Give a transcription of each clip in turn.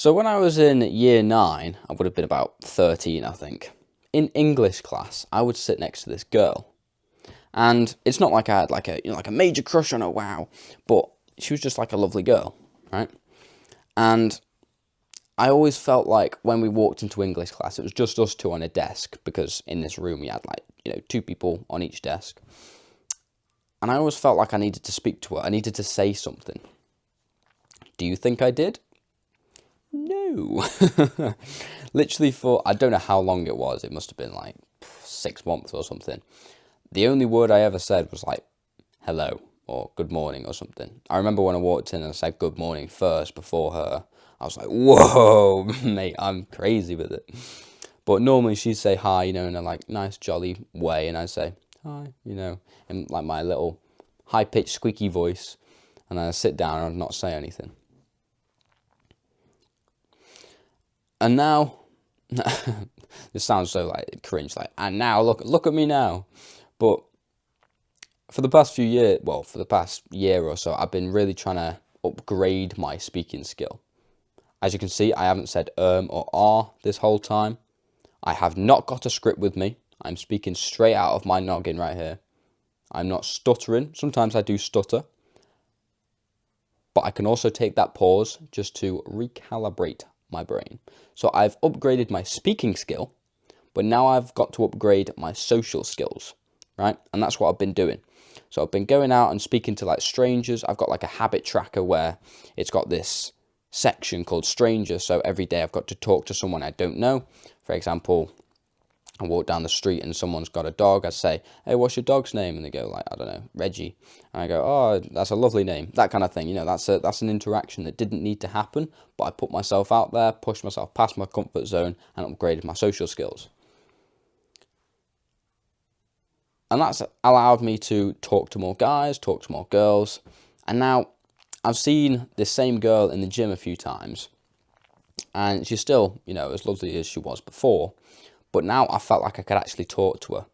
So when I was in year 9, I would have been about 13, I think. In English class, I would sit next to this girl. And it's not like I had like a major crush on her, wow, but she was just like a lovely girl, right? And I always felt like when we walked into English class, it was just us two on a desk, because in this room we had like, 2 people on each desk. And I always felt like I needed to speak to her. I needed to say something. Do you think I did? No. Literally for, I don't know how long it was. It must have been like 6 months or something. The only word I ever said was like, hello, or good morning or something. I remember when I walked in and I said good morning first before her. I was like, whoa, mate, I'm crazy with it. But normally she'd say hi, in a like nice jolly way. And I'd say hi, in like my little high-pitched squeaky voice. And I'd sit down and I'd not say anything. And now, this sounds so like cringe, like, and now look at me now. But for the past few years, well, for the past year or so, I've been really trying to upgrade my speaking skill. As you can see, I haven't said or are this whole time. I have not got a script with me. I'm speaking straight out of my noggin right here. I'm not stuttering. Sometimes I do stutter. But I can also take that pause just to recalibrate my brain. So I've upgraded my speaking skill, but now I've got to upgrade my social skills, right? And that's what I've been doing. So I've been going out and speaking to like strangers. I've got like a habit tracker where it's got this section called strangers. So every day I've got to talk to someone I don't know. For example, I walk down the street and someone's got a dog. I say, hey, what's your dog's name? And they go like, I don't know, Reggie. And I go, oh, that's a lovely name. That kind of thing. That's an interaction that didn't need to happen, but I put myself out there, pushed myself past my comfort zone and upgraded my social skills. And that's allowed me to talk to more guys, talk to more girls. And now I've seen this same girl in the gym a few times. And she's still, as lovely as she was before. But now I felt like I could actually talk to her.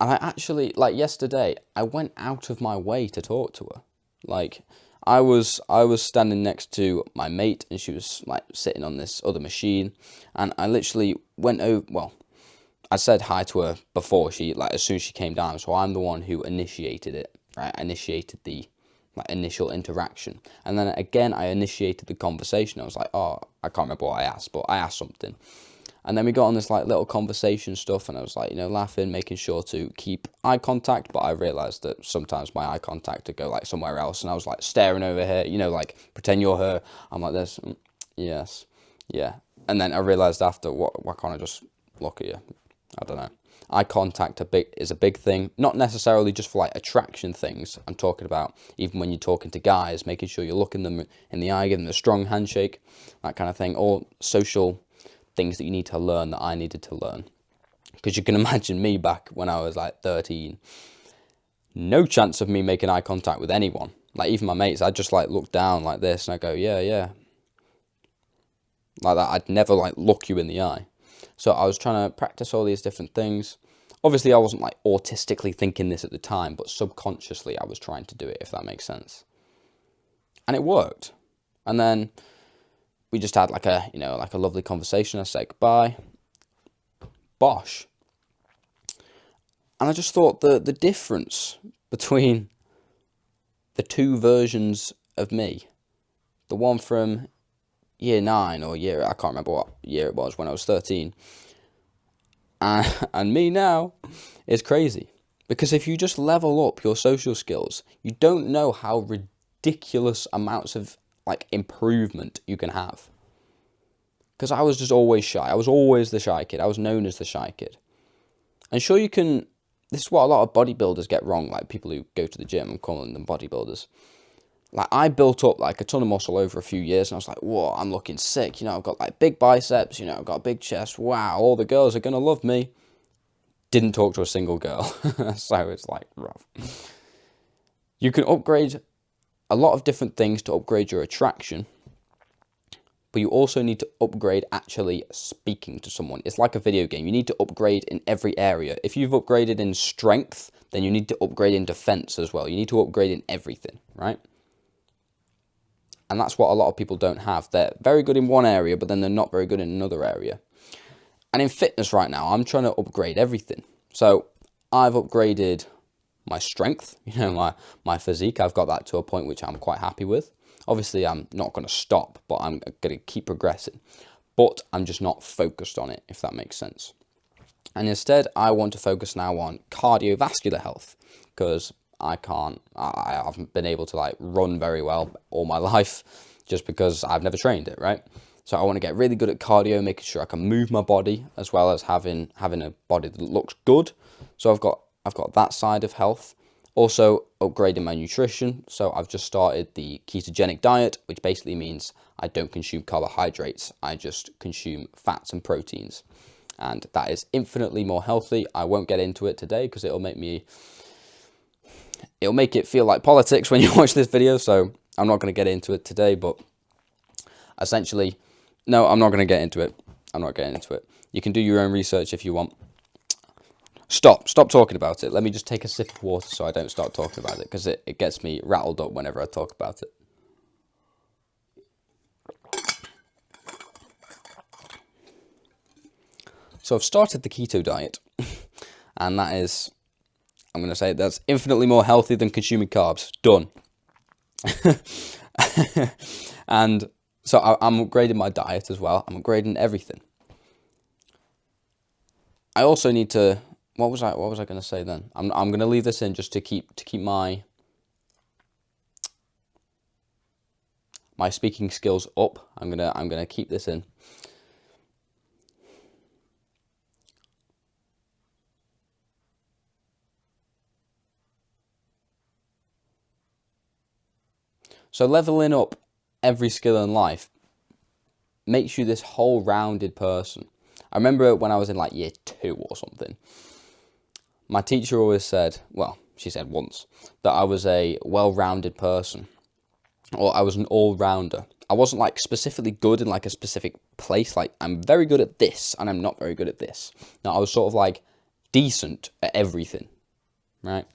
And I actually, like yesterday, I went out of my way to talk to her. Like, I was standing next to my mate and she was like sitting on this other machine. And I literally went over, well, I said hi to her before as soon as she came down. So I'm the one who initiated it, right? I initiated the initial interaction. And then again, I initiated the conversation. I was like, oh, I can't remember what I asked, but I asked something. And then we got on this like little conversation stuff and I was like, laughing, making sure to keep eye contact. But I realized that sometimes my eye contact would go like somewhere else. And I was like staring over here, like pretend you're her. I'm like this. Yes. Yeah. And then I realized after, why can't I just look at you? I don't know. Eye contact is a big thing. Not necessarily just for like attraction things. I'm talking about even when you're talking to guys, making sure you're looking them in the eye, giving them a strong handshake, that kind of thing. Or social things that you need to learn that I needed to learn. Because you can imagine me back when I was like 13. No chance of me making eye contact with anyone. Like even my mates, I'd just like look down like this and I go, yeah. Like that, I'd never like look you in the eye. So I was trying to practice all these different things. Obviously I wasn't like autistically thinking this at the time, but subconsciously I was trying to do it, if that makes sense. And it worked. And then we just had like a lovely conversation. I said goodbye. Bosh. And I just thought the difference between the two versions of me, the one from year 9 or I can't remember what year it was when I was 13, and me now, is crazy. Because if you just level up your social skills, you don't know how ridiculous amounts of like improvement you can have. Because I was just always shy. I was always the shy kid. I was known as the shy kid. And sure, this is what a lot of bodybuilders get wrong, like people who go to the gym, I'm calling them bodybuilders. Like I built up like a ton of muscle over a few years and I was like, whoa, I'm looking sick. I've got like big biceps, I've got a big chest. Wow, all the girls are going to love me. Didn't talk to a single girl. So it's like rough. You can upgrade a lot of different things to upgrade your attraction. But you also need to upgrade actually speaking to someone. It's like a video game. You need to upgrade in every area. If you've upgraded in strength, then you need to upgrade in defense as well. You need to upgrade in everything, right? And that's what a lot of people don't have. They're very good in one area, but then they're not very good in another area. And in fitness right now, I'm trying to upgrade everything. So I've upgraded my strength, my physique. I've got that to a point which I'm quite happy with. Obviously, I'm not going to stop, but I'm going to keep progressing. But I'm just not focused on it, if that makes sense. And instead, I want to focus now on cardiovascular health, because I haven't been able to run very well all my life, just because I've never trained it, right? So I want to get really good at cardio, making sure I can move my body, as well as having a body that looks good. So I've got that side of health. Also upgrading my nutrition. So I've just started the ketogenic diet, which basically means I don't consume carbohydrates. I just consume fats and proteins. And that is infinitely more healthy. I won't get into it today because it'll make it feel like politics when you watch this video. So I'm not going to get into it today, but essentially, no, I'm not going to get into it. I'm not getting into it. You can do your own research if you want. Stop talking about it. Let me just take a sip of water so I don't start talking about it, because it gets me rattled up whenever I talk about it. So I've started the keto diet, and that is, I'm going to say that's infinitely more healthy than consuming carbs. Done. And so I'm upgrading my diet as well. I'm upgrading everything. I also need to, what was I going to say then? I'm going to leave this in just to keep my speaking skills up. I'm going to keep this in. So leveling up every skill in life makes you this whole rounded person. I remember when I was in year 2 or something, my teacher always said, well, she said once, that I was a well-rounded person, or I was an all-rounder. I wasn't specifically good in a specific place. I'm very good at this and I'm not very good at this. No, I was sort of decent at everything, right?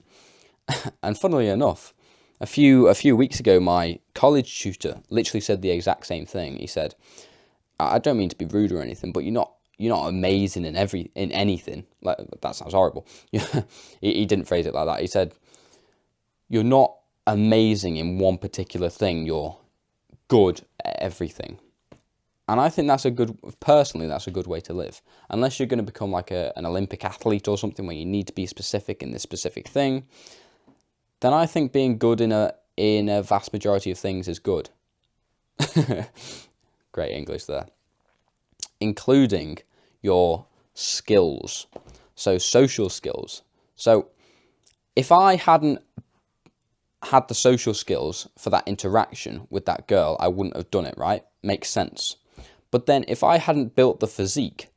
And funnily enough, a few weeks ago, my college tutor literally said the exact same thing. He said, I don't mean to be rude or anything, but you're not amazing in anything. That sounds horrible. He didn't phrase it like that. He said, you're not amazing in one particular thing. You're good at everything. And I think personally, that's a good way to live. Unless you're going to become an Olympic athlete or something where you need to be specific in this specific thing, then I think being good in a vast majority of things is good. Great English there. Including your skills. So social skills. So if I hadn't had the social skills for that interaction with that girl, I wouldn't have done it, right? Makes sense. But then if I hadn't built the physique,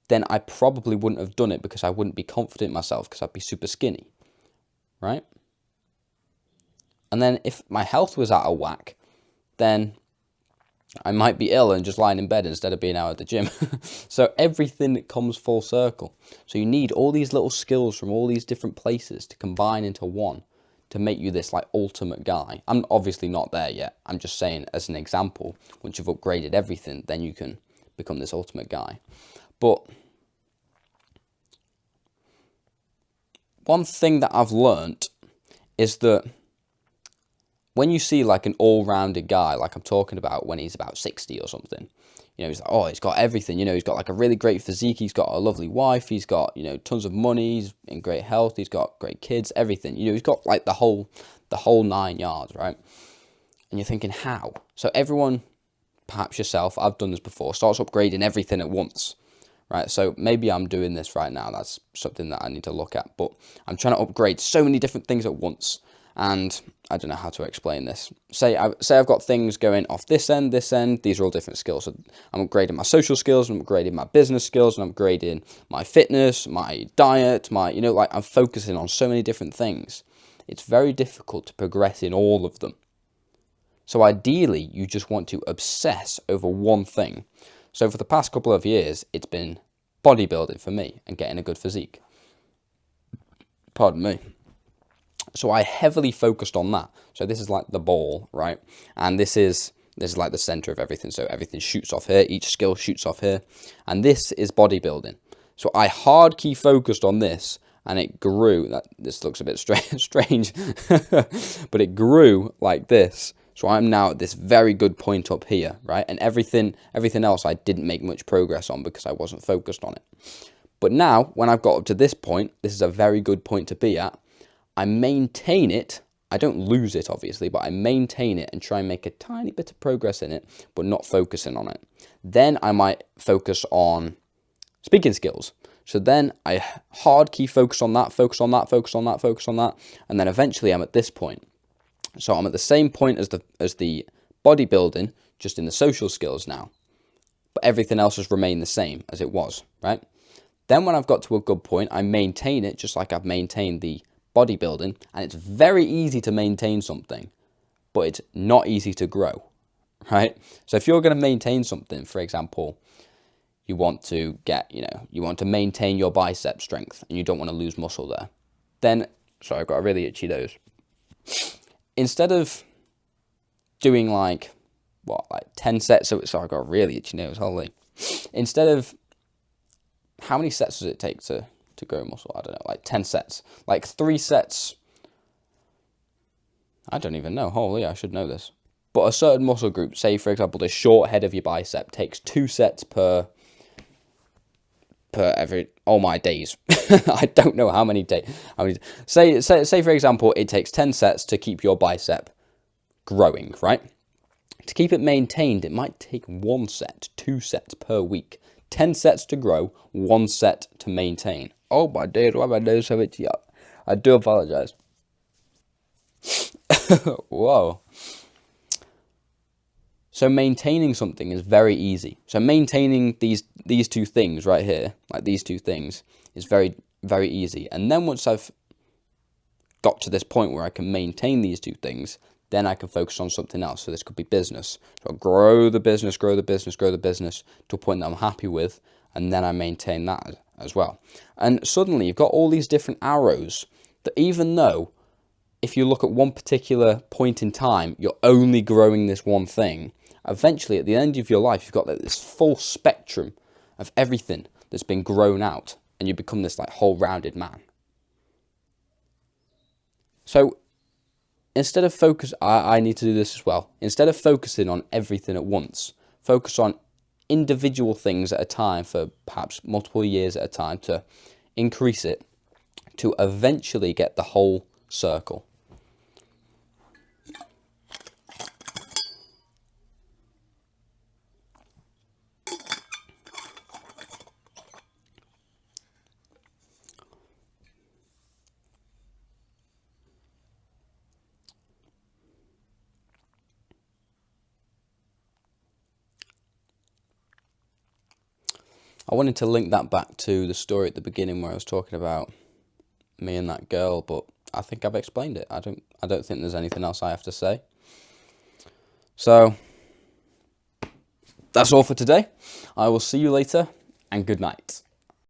then I probably wouldn't have done it, because I wouldn't be confident in myself, because I'd be super skinny, right? And then if my health was out of whack, then I might be ill and just lying in bed instead of being out at the gym. So everything comes full circle. So you need all these little skills from all these different places to combine into one to make you this ultimate guy. I'm obviously not there yet. I'm just saying as an example, once you've upgraded everything, then you can become this ultimate guy. But one thing that I've learnt is that when you see an all-rounded guy, like I'm talking about when he's about 60 or something, he's he's got everything, he's got a really great physique, he's got a lovely wife, he's got, tons of money, he's in great health, he's got great kids, everything, he's got the whole 9 yards, right? And you're thinking, how? So everyone, perhaps yourself, I've done this before, starts upgrading everything at once, right? So maybe I'm doing this right now, that's something that I need to look at, but I'm trying to upgrade so many different things at once. And I don't know how to explain this. Say I've got things going off this end. These are all different skills. So I'm upgrading my social skills, I'm upgrading my business skills, and I'm upgrading my fitness, my diet, I'm focusing on so many different things. It's very difficult to progress in all of them. So ideally, you just want to obsess over one thing. So for the past couple of years, it's been bodybuilding for me and getting a good physique. Pardon me. So I heavily focused on that. So this is the ball, right? And this is This is like the center of everything. So everything shoots off here. Each skill shoots off here. And this is bodybuilding. So I hard key focused on this, and it grew. This looks a bit strange, but it grew like this. So I'm now at this very good point up here, right? And everything else I didn't make much progress on because I wasn't focused on it. But now, when I've got up to this point, this is a very good point to be at. I maintain it. I don't lose it, obviously, but I maintain it and try and make a tiny bit of progress in it, but not focusing on it. Then I might focus on speaking skills. So then I hard key focus on that, focus on that, focus on that, focus on that, and then eventually I'm at this point. So I'm at the same point as the bodybuilding, just in the social skills now. But everything else has remained the same as it was, right? Then when I've got to a good point, I maintain it just like I've maintained the bodybuilding, and it's very easy to maintain something, but it's not easy to grow, right? So if you're going to maintain something, for example, you want to you want to maintain your bicep strength and you don't want to lose muscle there, then, sorry, I've got a really itchy nose. Instead of doing like 10 sets, sorry, I've got a really itchy nose, holy. Instead of, how many sets does it take to grow muscle? I don't know, like 10 sets. Like 3 sets, I don't even know, holy, I should know this. But a certain muscle group, say for example the short head of your bicep, takes 2 sets per every, oh my days. I don't know how many days. Say for example it takes 10 sets to keep your bicep growing, right? To keep it maintained, it might take 1 set, 2 sets per week. 10 sets to grow, 1 set to maintain. Oh my days, why my nose so itchy up? I do apologize. Whoa. So maintaining something is very easy. So maintaining these 2 things right here, like these 2 things, is very, very easy. And then once I've got to this point where I can maintain these 2 things, then I can focus on something else. So this could be business. So I'll grow the business to a point that I'm happy with, and then I maintain that as well. And suddenly you've got all these different arrows that, even though if you look at one particular point in time, you're only growing this one thing, eventually at the end of your life, you've got this full spectrum of everything that's been grown out, and you become this like whole rounded man. So instead of I need to do this as well. Instead of focusing on everything at once, focus on individual things at a time for perhaps multiple years at a time to increase it, to eventually get the whole circle. I wanted to link that back to the story at the beginning where I was talking about me and that girl, but I think I've explained it. I don't think there's anything else I have to say. So that's all for today. I will see you later, and good night.